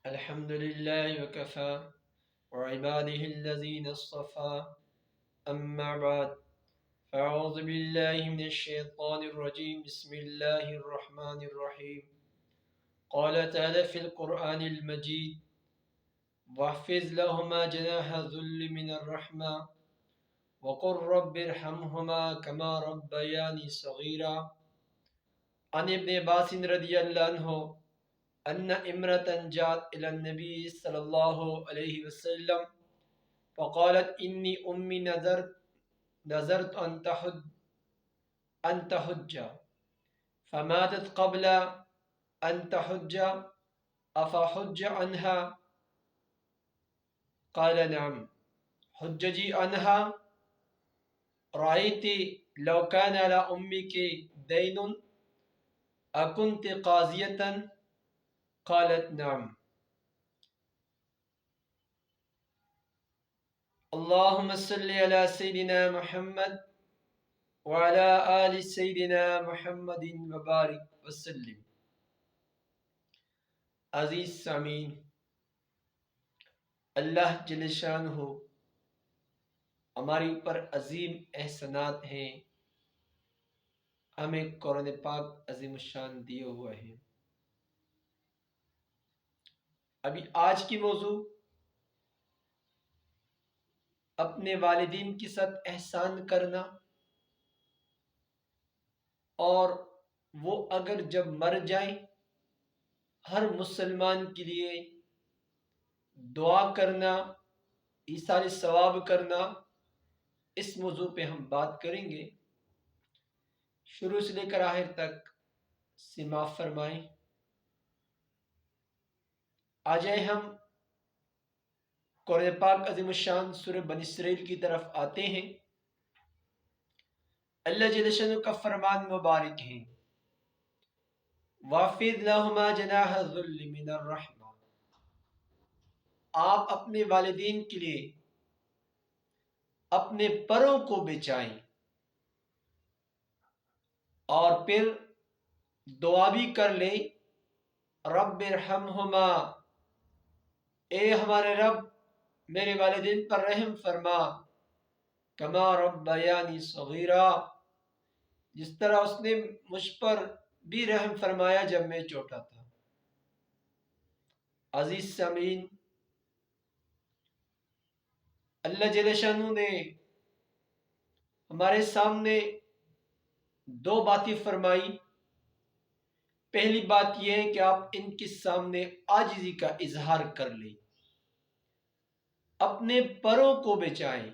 الحمد لله وكفى وعباده الذين اصطفى أما بعد فأعوذ بالله من الشيطان الرجيم بسم الله الرحمن الرحيم قال تعالى في القرآن المجيد واحفظ لهما جناح الذل من الرحمة وقل رب ارحمهما كما ربياني صغيرا عن ابن عباس رضي الله عنه أن امرأة جاءت إلى النبي صلى الله عليه وسلم فقالت إني أمي نذرت أن تحج فماتت قبل أن تحج أفحج عنها قال نعم حججي عنها رأيت لو كان على أمك دين أكنت قاضية قالت نعم اللهم صل على سيدنا محمد وعلى آل سیدنا محمد وبارک وسلم۔ عزیز سامعین، اللہ جل شانہ ہمارے اوپر عظیم احسانات ہیں، ہمیں قرآن پاک عظیم الشان دیے ہوئے ہیں۔ ابھی آج کی موضوع اپنے والدین کے ساتھ احسان کرنا، اور وہ اگر جب مر جائیں ہر مسلمان کے لیے دعا کرنا، ایصال ثواب کرنا، اس موضوع پہ ہم بات کریں گے۔ شروع سے لے کر آخر تک سماعت فرمائیں۔ آ جائیں ہم قرآن پاک عظیم الشان سورہ بنی اسرائیل کی طرف آتے ہیں۔ اللہ جل شانہ کا فرمان مبارک ہے وَافِضْ لَهُمَا جَنَاحَ الذُّلِّ مِنَ الرَّحْمَةِ، آپ اپنے والدین کے لیے اپنے پروں کو بچائیں اور پھر دعا بھی کر لیں رب ارحمہما، اے ہمارے رب میرے والدین پر رحم فرما، کما ربیانی صغیرا، جس طرح اس نے مجھ پر بھی رحم فرمایا جب میں چھوٹا تھا۔ عزیز سامعین، اللہ جل شانہ نے ہمارے سامنے دو باتیں فرمائی۔ پہلی بات یہ ہے کہ آپ ان کے سامنے عاجزی کا اظہار کر لیں، اپنے پروں کو بچائیں۔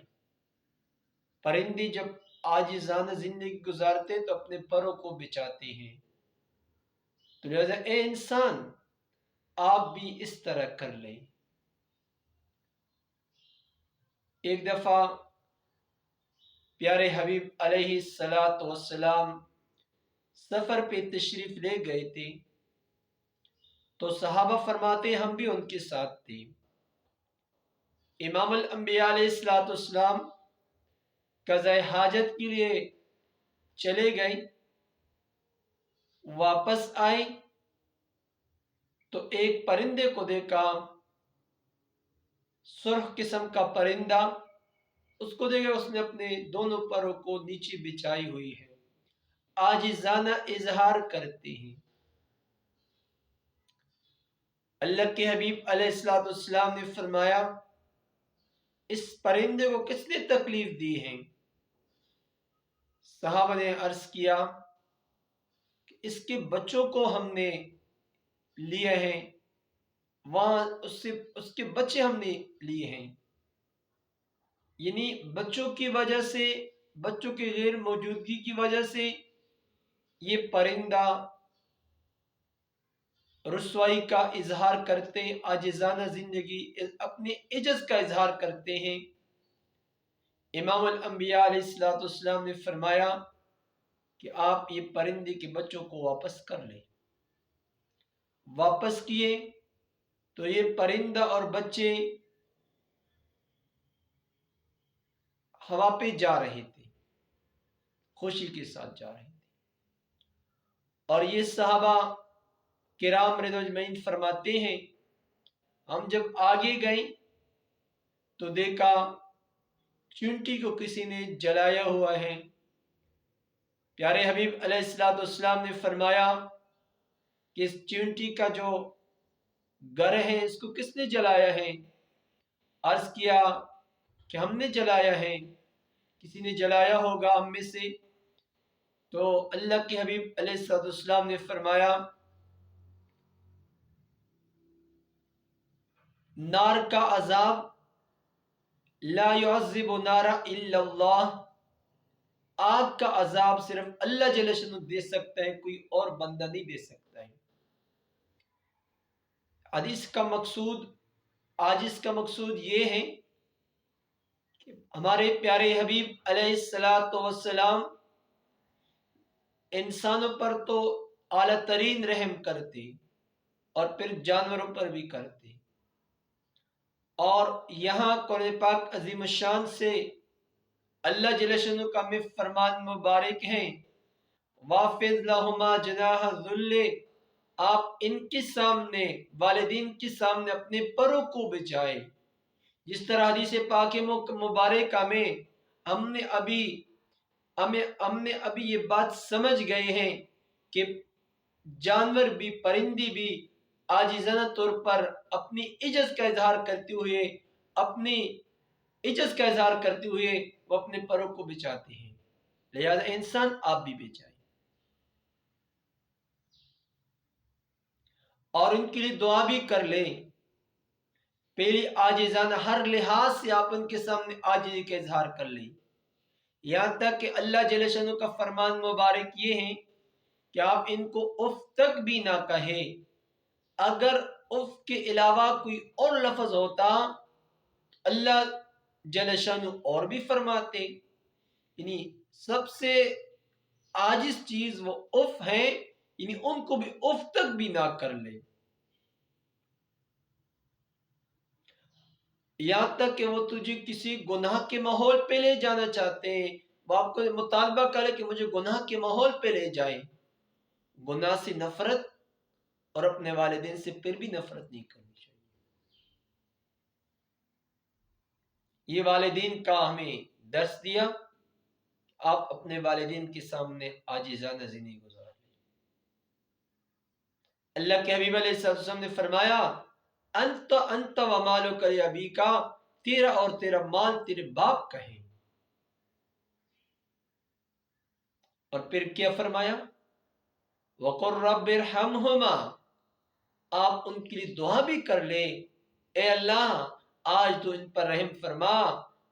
پرندے جب عاجزانہ زندگی گزارتے تو اپنے پروں کو بچاتے ہیں، تو لہذا اے انسان آپ بھی اس طرح کر لیں۔ ایک دفعہ پیارے حبیب علیہ السلام سفر پہ تشریف لے گئے تھے، تو صحابہ فرماتے ہم بھی ان کے ساتھ تھے۔ امام الانبیاء علیہ السلام قضاء حاجت کے لیے چلے گئے، واپس آئے تو ایک پرندے کو دیکھا، سرخ قسم کا پرندہ، اس کو دیکھا، اس نے اپنے دونوں پروں کو نیچے بچھائی ہوئی ہے، عاجزانہ اظہار کرتے ہیں۔ اللہ کے حبیب علیہ السلام نے فرمایا اس پرندے کو کس نے تکلیف دی ہے؟ صحابہ نے عرض کیا کہ اس کے بچوں کو ہم نے لیے ہیں، وہاں اس کے بچے ہم نے لیے ہیں، یعنی بچوں کی وجہ سے، بچوں کی غیر موجودگی کی وجہ سے یہ پرندہ رسوائی کا اظہار کرتے، عاجزانہ زندگی، اپنے عجز کا اظہار کرتے ہیں۔ امام الانبیاء علیہ السلام نے فرمایا کہ آپ یہ پرندے کے بچوں کو واپس کر لیں۔ واپس کیے تو یہ پرندہ اور بچے ہوا پہ جا رہے تھے، خوشی کے ساتھ جا رہے تھے، اور یہ صحابہ کرام رضوان اجمعین فرماتے ہیں ہم جب آگے گئے تو دیکھا چونٹی کو کسی نے جلایا ہوا ہے۔ پیارے حبیب علیہ السلام نے فرمایا کہ اس چونٹی کا جو گر ہے اس کو کس نے جلایا ہے؟ عرض کیا کہ ہم نے جلایا ہے، کسی نے جلایا ہوگا ہم میں سے۔ تو اللہ کے حبیب علیہ السلام نے فرمایا نار کا عذاب لا يعذب نار الا اللہ، آگ کا عذاب صرف اللہ جل شانہ دے سکتا ہے، کوئی اور بندہ نہیں دے سکتا ہے۔ حدیث کا مقصود، آج اس کا مقصود یہ ہے کہ ہمارے پیارے حبیب علیہ السلام انسانوں پر تو اعلیٰ ترین رحم کرتے اور پھر جانوروں پر بھی کرتے، اور یہاں قرآن پاک عظیم الشان سے اللہ جل شانہ کا میں فرمان مبارک ہیں وَافِضْ لَهُمَا جَنَاحَ الذُّلِّ، آپ ان کے سامنے، والدین کے سامنے اپنے پروں کو بچھائے۔ جس طرح حدیث پاک مبارکہ میں ہم نے ابھی یہ بات سمجھ گئے ہیں کہ جانور بھی، پرندے بھی عاجزانہ طور پر اپنی عجز کا اظہار کرتے ہوئے وہ اپنے پروں کو بچاتے ہیں، لہذا انسان آپ بھی بچائیں اور ان کے لیے دعا بھی کر لیں۔ پہلی عاجزانہ ہر لحاظ سے آپ ان کے سامنے عاجزی کا اظہار کر لیں، یہاں تک کہ اللہ جل شانہ کا فرمان مبارک یہ ہے کہ آپ ان کو اف تک بھی نہ کہیں۔ اگر اف کے علاوہ کوئی اور لفظ ہوتا اللہ جل شانہ اور بھی فرماتے، یعنی سب سے عاجز چیز وہ اف ہے، یعنی ان کو بھی اف تک بھی نہ کر لے، یہاں تک کہ وہ تجھے کسی گناہ کے ماحول پہ لے جانا چاہتے ہیں، وہ آپ کو مطالبہ کرے کہ مجھے گناہ کے ماحول پہ لے جائیں، گناہ سے نفرت اور اپنے والدین سے پھر بھی نفرت نہیں کرنی چاہیے۔ یہ والدین کا ہمیں درس دیا، آپ اپنے والدین کے سامنے عاجزانہ زندگی گزاریں۔ اللہ کے حبیب علیہ السلام نے فرمایا انت و مالک لابیکا، تیرا اور تیرا مال تیرے باپ کا ہے، اور پھر کیا فرمایا وَقُلْ رَبِّ ارْحَمْهُمَا، آپ ان کے لیے دعا بھی کر لے، اے اللہ آج تو ان پر رحم فرما،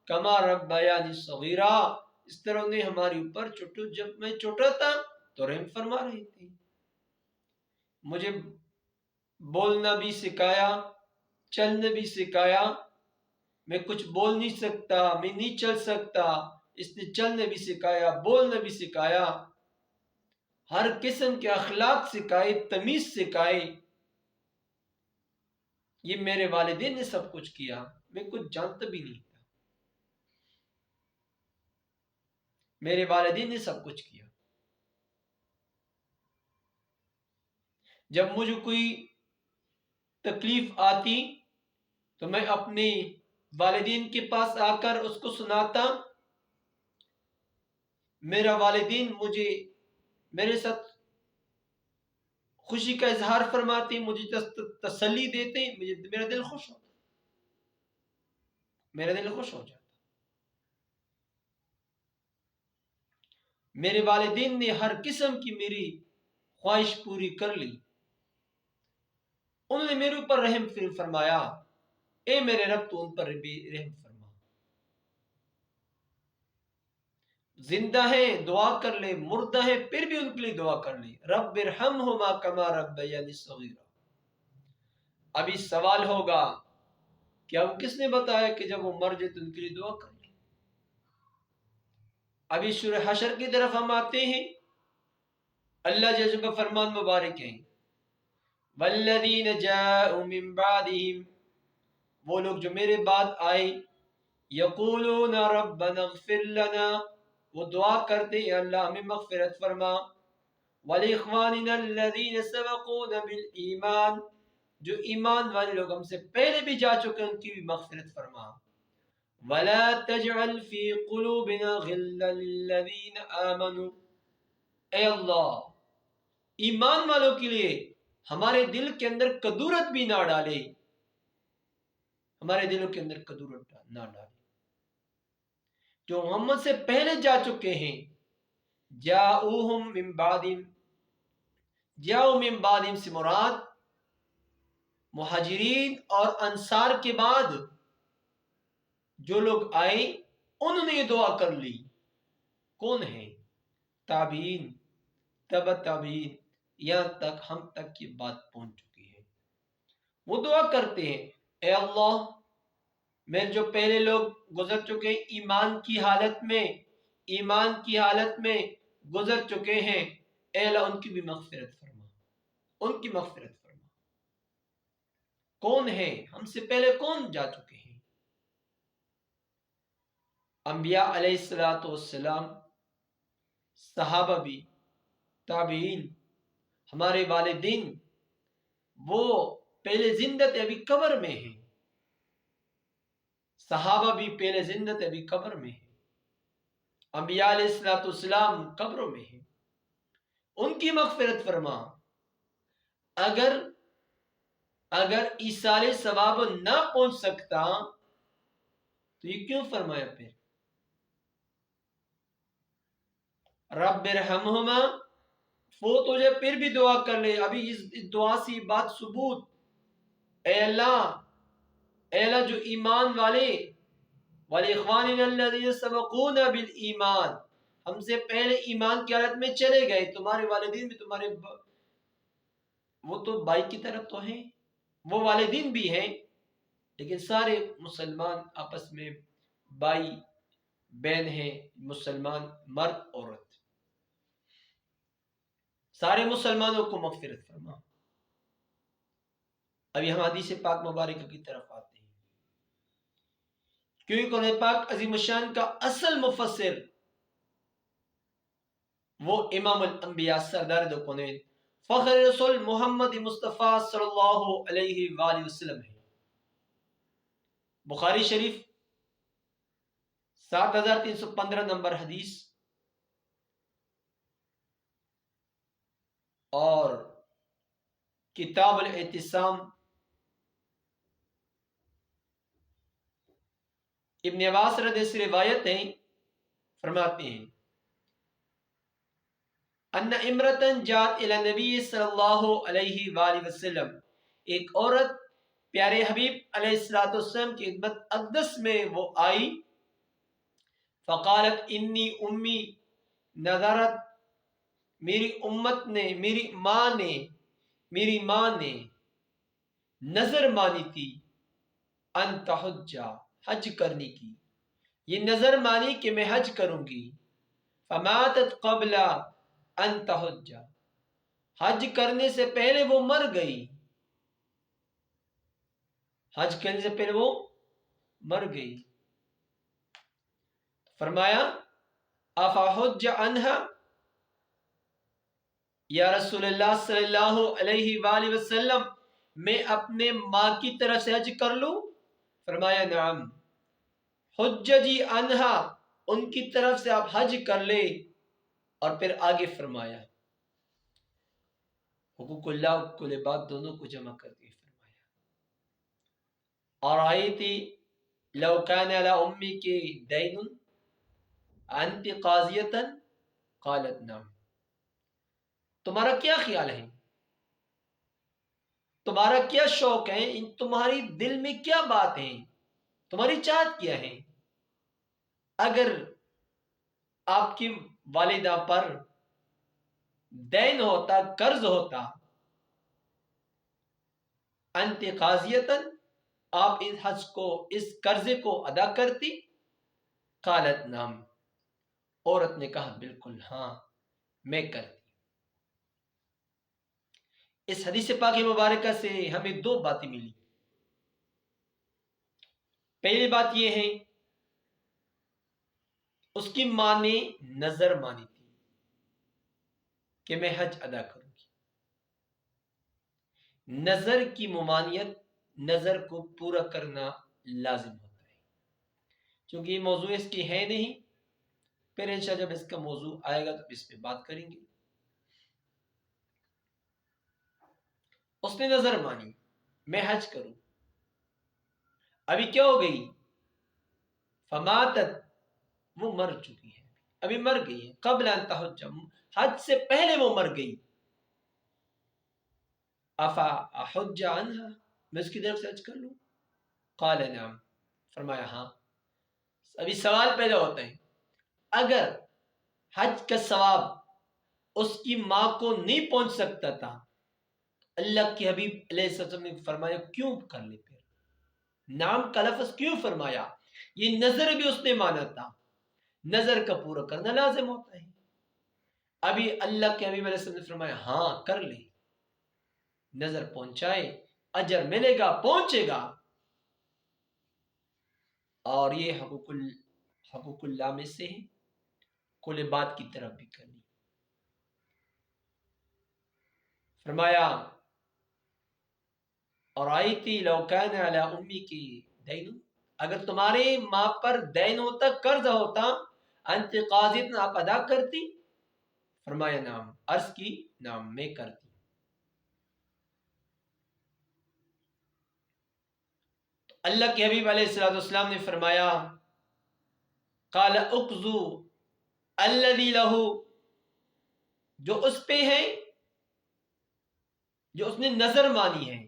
کما ربیانی صغیرا، اس طرح انہیں ہمارے اوپر جب میں چھوٹا تھا تو رحم فرما رہی تھی، مجھے بولنا بھی سکھایا، چلنا بھی سکھایا، میں کچھ بول نہیں سکتا، میں نہیں چل سکتا، اس نے چلنا بھی سکھایا، بولنا بھی سکھایا، ہر قسم کے اخلاق سکھائے، تمیز سکھائے، یہ میرے والدین نے سب کچھ کیا، میں کچھ جانتا بھی نہیں تھا، میرے والدین نے سب کچھ کیا۔ جب مجھے کوئی تکلیف آتی تو میں اپنے والدین کے پاس آ کر اس کو سناتا، میرا والدین مجھے میرے ساتھ خوشی کا اظہار فرماتے، مجھے تسلی دیتے، میرا دل خوش ہوتا، میرا دل خوش ہو جاتا۔ میرے والدین نے ہر قسم کی میری خواہش پوری کر لی، انہوں نے میرے اوپر رحم فرمایا، اے میرے رب تو ان پر بھی رحم فرما، زندہ ہیں دعا کر لے، مردہ ہیں پھر بھی ان کے لیے دعا کر لے، رب ارحمہما کما ربیانی صغیرا۔ ابھی سوال ہوگا کہ اب کس نے بتایا کہ جب وہ مر جائے تو ان کے لیے دعا کر لے؟ ابھی سورہ حشر کی طرف ہم آتے ہیں، اللہ جل کا فرمان مبارک ہے والذین جاءوا من بعدہم، وہ لوگ جو میرے بعد آئے، یقولون ربنا اغفر لنا، وہ دعا کرتے ہیں اللہ ہمیں مغفرت فرما، وَلِإِخْوَانِنَا الَّذِينَ سَبَقُونَا بِالْإِيمَانِ، جو ایمان والے لوگ ہم سے پہلے بھی جا چکے ان کی بھی مغفرت فرما. وَلَا تَجْعَلْ فِي قُلُوبِنَا غِلًّا لِّلَّذِينَ آمَنُوا، اے اللہ ایمان والوں کے لیے ہمارے دل کے اندر کدورت بھی نہ ڈالے، ہمارے دلوں کے اندر کدورت نہ ڈالے. جو محمد سے پہلے جا چکے ہیں، جاؤہم من بعدہم، جاؤ من بعدہم سے مراد مہاجرین اور انصار کے بعد جو لوگ آئے انہوں نے یہ دعا کر لی. کون ہیں؟ تابعین، تبع تابعین، یہاں تک ہم تک یہ بات پہنچ چکی ہے. وہ دعا کرتے ہیں اے اللہ میں جو پہلے لوگ گزر چکے ایمان کی حالت میں گزر چکے ہیں، اے اللہ ان کی بھی مغفرت فرما، ان کی مغفرت فرما. کون ہے؟ ہم سے پہلے کون جا چکے ہیں؟ انبیاء علیہ الصلوۃ والسلام، صحابہ بھی، تابعین، ہمارے والدین، وہ پہلے زندہ تھے ابھی قبر میں ہیں. صحابہ بھی پہلے زندہ تھے ابھی قبر میں ہیں. انبیاء علیہ الصلوۃ والسلام قبروں میں ہیں، ان کی مغفرت فرما. اگر ایصال ثواب نہ پہنچ سکتا تو یہ کیوں فرمایا پھر رب ارحمہما؟ وہ تجھے پھر بھی دعا کر لے. ابھی اس دعا سے بات ثبوت، اے اللہ جو ایمان والے وَلِإِخْوَانِنَا الَّذِينَ سَبَقُونَا بِالْإِيمَانِ، ہم سے پہلے ایمان کی حالت میں چلے گئے. تمہارے والدین بھی تمہارے وہ تو بھائی کی طرف تو ہیں، وہ والدین بھی ہیں، لیکن سارے مسلمان آپس میں بھائی بہن ہیں، مسلمان مرد عورت، سارے مسلمانوں کو مغفرت فرما. ابھی ہم حدیث پاک مبارکہ کی طرف آتے ہیں، کیونکہ قرآن پاک عظیم الشان کا اصل مفسر وہ امام الانبیاء سردار دو کونین فخر رسول محمد مصطفیٰ صلی اللہ علیہ وآلہ وسلم ہے. بخاری شریف 7315 نمبر حدیث اور کتاب الاعتصام ابن عباس رضی اللہ عنہ سے روایت ہیں، فرماتے ہیں ان امرتن جات الی نبی صلی اللہ علیہ وآلہ وسلم، ایک عورت پیارے حبیب علیہ الصلوۃ والسلام کی خدمت اقدس میں وہ آئی. فقالت انی امی نظرت، میری امت نے، میری ماں نے نظر مانی تھی ان تحج، حج کرنے کی. یہ نظر مانی کہ میں حج کروں گی. فماتت قبل ان تحج، حج کرنے سے پہلے وہ مر گئی، حج کرنے سے پہلے وہ مر گئی. فرمایا افحج عنہا، یا رسول اللہ صلی اللہ علیہ وآلہ وسلم میں اپنے ماں کی طرف سے حج کر لوں؟ فرمایا نعم. حججی عنہا، ان کی طرف سے آپ حج کر لے. اور پھر آگے فرمایا حقوق اللہ و حقوق العباد دونوں کو جمع کر کے فرمایا ارائیتی لو کان علی امی کی دین انت قاضیتا قالت نعم. تمہارا کیا خیال ہے، تمہارا کیا شوق ہے، تمہاری دل میں کیا بات ہے، تمہاری چاہت کیا ہے؟ اگر آپ کی والدہ پر دین ہوتا، قرض ہوتا، انت قاضیتن، آپ اس حج کو، اس قرضے کو ادا کرتی؟ قالت نعم، عورت نے کہا بالکل ہاں میں کرتی. اس حدیث پاک مبارکہ سے ہمیں دو باتیں ملی. پہلی بات یہ ہے اس کی ماں نے نظر مانی تھی کہ میں حج ادا کروں گی. نظر کی ممانعت، نظر کو پورا کرنا لازم ہوتا ہے. چونکہ یہ موضوع اس کی ہے نہیں، پھر انشاءاللہ جب اس کا موضوع آئے گا تو اس پہ بات کریں گے. اس نے نظر مانی میں حج کروں، ابھی کیا ہو گئی؟ فماتت، وہ مر چکی ہے، ابھی مر گئی ہے. قبل ان تحج، حج سے پہلے وہ مر گئی. افا احج عنہا، میں اس کی طرف سے حج کر لوں؟ قال نعم، فرمایا ہاں. ابھی سوال پیدا ہوتا ہے، اگر حج کا ثواب اس کی ماں کو نہیں پہنچ سکتا تھا، اللہ کے حبیب علیہ السلام نے فرمایا کیوں کر لے؟ پھر نام کا لفظ کیوں فرمایا؟ یہ نظر بھی اس نے مانا تھا، نظر کا پورا کرنا لازم ہوتا ہے. ابھی اللہ کے حبیب علیہ السلام نے فرمایا ہاں کر لے، نظر پہنچائے، اجر ملے گا، پہنچے گا. اور یہ حقوق اللہ میں سے ہے. کل بات کی طرف بھی کرنی. فرمایا اور آئی تھی لو کان علی امی کی دین، اگر تمہاری ماں پر دین ہوتا، قرض ہوتا، انت قاضیت، آپ ادا کرتی؟ فرمایا نام، عرض کی نام، میں کرتی. اللہ کے حبیب علیہ السلام نے فرمایا قال اقضو الذی لہ، جو اس پہ ہے، جو اس نے نظر مانی ہے،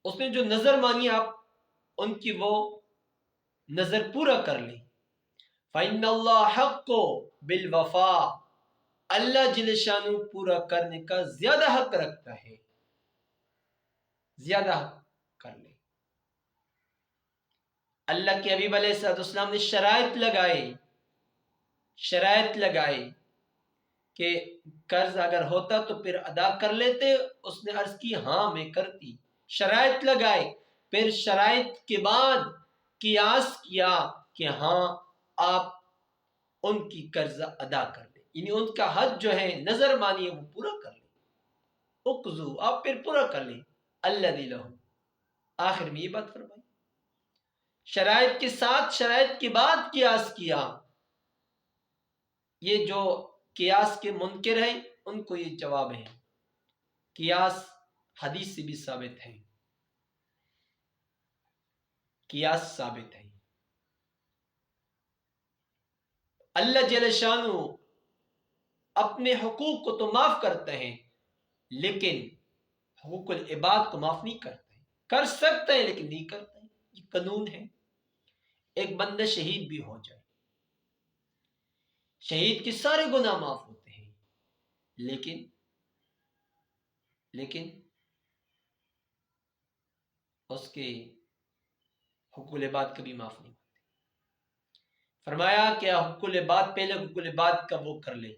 اس نے جو نظر مانی، آپ ان کی وہ نظر پورا کر لیں. فإن اللہ حق بالوفا، اللہ جل شانہ پورا کرنے کا زیادہ حق رکھتا ہے، زیادہ حق کر لے. اللہ کے حبیب علیہ السلام نے شرائط لگائے کہ قرض اگر ہوتا تو پھر ادا کر لیتے. اس نے عرض کی ہاں میں کرتی. شرائط لگائے، پھر شرائط کے بعد قیاس کیا کہ ہاں آپ ان کی قرض ادا کر لیں، یعنی ان کا حج جو ہے نظر مانی ہے وہ پورا کر لیں. اقضو، آپ پھر پورا کر لیں. الذی لہ، آخر میں یہ بات فرمائی. شرائط کے ساتھ، شرائط کے بعد قیاس کیا. یہ جو قیاس کے منکر ہیں ان کو یہ جواب ہے، قیاس حدیث سے بھی ثابت ہے، قیاس ثابت ہے. اللہ جل شانہ اپنے حقوق کو تو معاف کرتے ہیں، لیکن حقوق العباد کو معاف نہیں کرتے. کر سکتے ہیں لیکن نہیں کرتے. یہ قانون ہے. ایک بندہ شہید بھی ہو جائے، شہید کے سارے گناہ معاف ہوتے ہیں، لیکن اس کے حقوق العباد کبھی معاف نہیں ہوتے. فرمایا کہ حقوق العباد، پہلے حقوق العباد کا وہ کر لے،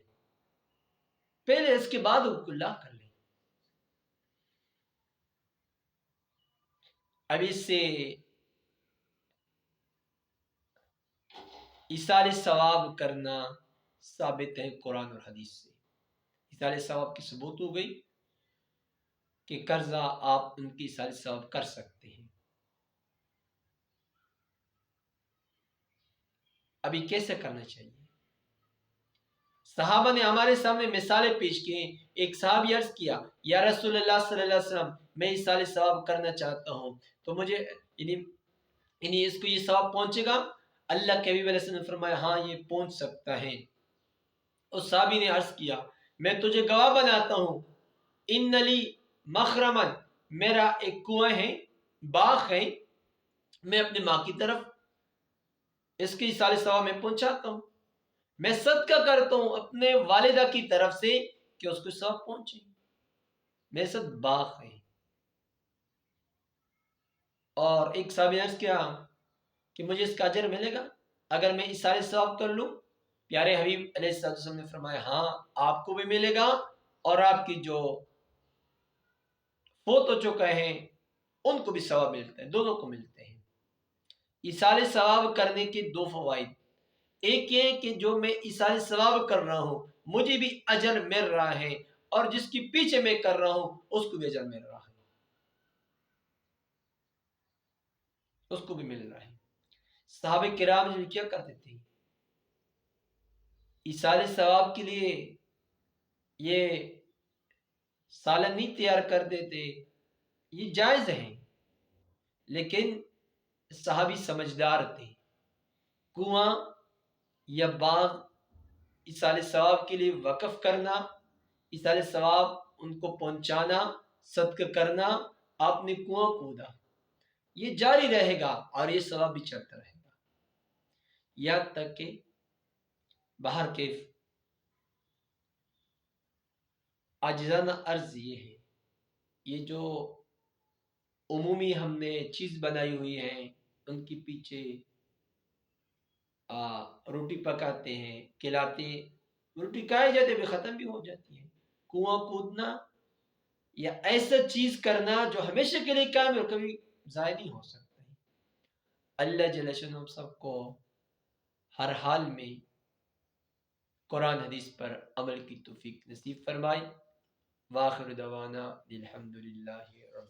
پہلے اس کے بعد حقوق اللہ کر لے. اب اس سے ایصال ثواب کرنا ثابت ہے قرآن اور حدیث سے. ایصال ثواب کی ثبوت ہو گئی کہ قرضہ آپ ان کی ایصال ثواب کر سکتے ہیں. ابھی کیسے کرنا چاہیے؟ صحابہ نے ہمارے سامنے مثالیں پیش کی. ایک صحابی عرض کیا یا رسول اللہ صلی اللہ علیہ وسلم، میں ایصال ثواب کرنا چاہتا ہوں تو مجھے یعنی اس کو یہ ثواب پہنچے گا؟ اللہ کے حبیب علیہ السلام نے فرمایا ہاں یہ پہنچ سکتا ہے. اس صحابی نے عرض کیا میں تجھے گواہ بناتا ہوں، ان لی مخرمن، میرا ایک کنواں ہے، باغ ہے، میں اپنی ماں کی طرف اس کی ایصال ثواب میں پہنچاتا ہوں. میں صدقہ کرتا ہوں اپنے والدہ کی طرف سے کہ اس کو ثواب پہنچے. میرے ساتھ باغ ہے. اور ایک صحابی نے عرض کیا کہ مجھے اس کا اجر ملے گا اگر میں ایصال ثواب کر لوں؟ پیارے حبیب علیہ السلام نے فرمایا ہاں آپ کو بھی ملے گا اور آپ کی جو فوت ہو چکے ہیں ان کو بھی ثواب ملتا ہے، دونوں کو ملتے ہیں. ایصال ثواب کرنے کے دو فوائد، ایک یہ کہ جو میں ایصال ثواب کر رہا ہوں مجھے بھی اجر مل رہا ہے، اور جس کی پیچھے میں کر رہا ہوں اس کو بھی اجر مل رہا ہے، اس کو بھی مل رہا ہے۔ صحابہ کرام جو کیا کرتے تھے، ایصال ثواب کے لیے یہ سالن نہیں تیار کر دیتے، یہ جائز ہیں، لیکن صحابی سمجھدار تھے۔ کنواں یا باغ ایصال ثواب کے لیے وقف کرنا، ایصال ثواب ان کو پہنچانا، صدقہ کرنا، آپ نے کنواں کھودا، یہ جاری رہے گا اور یہ ثواب بھی چلتا رہے گا، یہاں تک کہ باہر کے عاجزانہ عرض یہ ہے، یہ جو عمومی ہم نے چیز بنائی ہوئی ہیں، ان کے پیچھے روٹی پکاتے ہیں، کھلاتے ہیں، روٹی کھائی جاتے بھی ختم بھی ہو جاتی ہے۔ کنواں کودنا یا ایسا چیز کرنا جو ہمیشہ کے لیے کام اور کبھی ضائع نہیں ہو سکتا ہے۔ اللہ جل شانہ ہم سب کو ہر حال میں قرآن حدیث پر عمل کی توفیق نصیب فرمائے۔ وآخر دعوانا الحمدللہ رب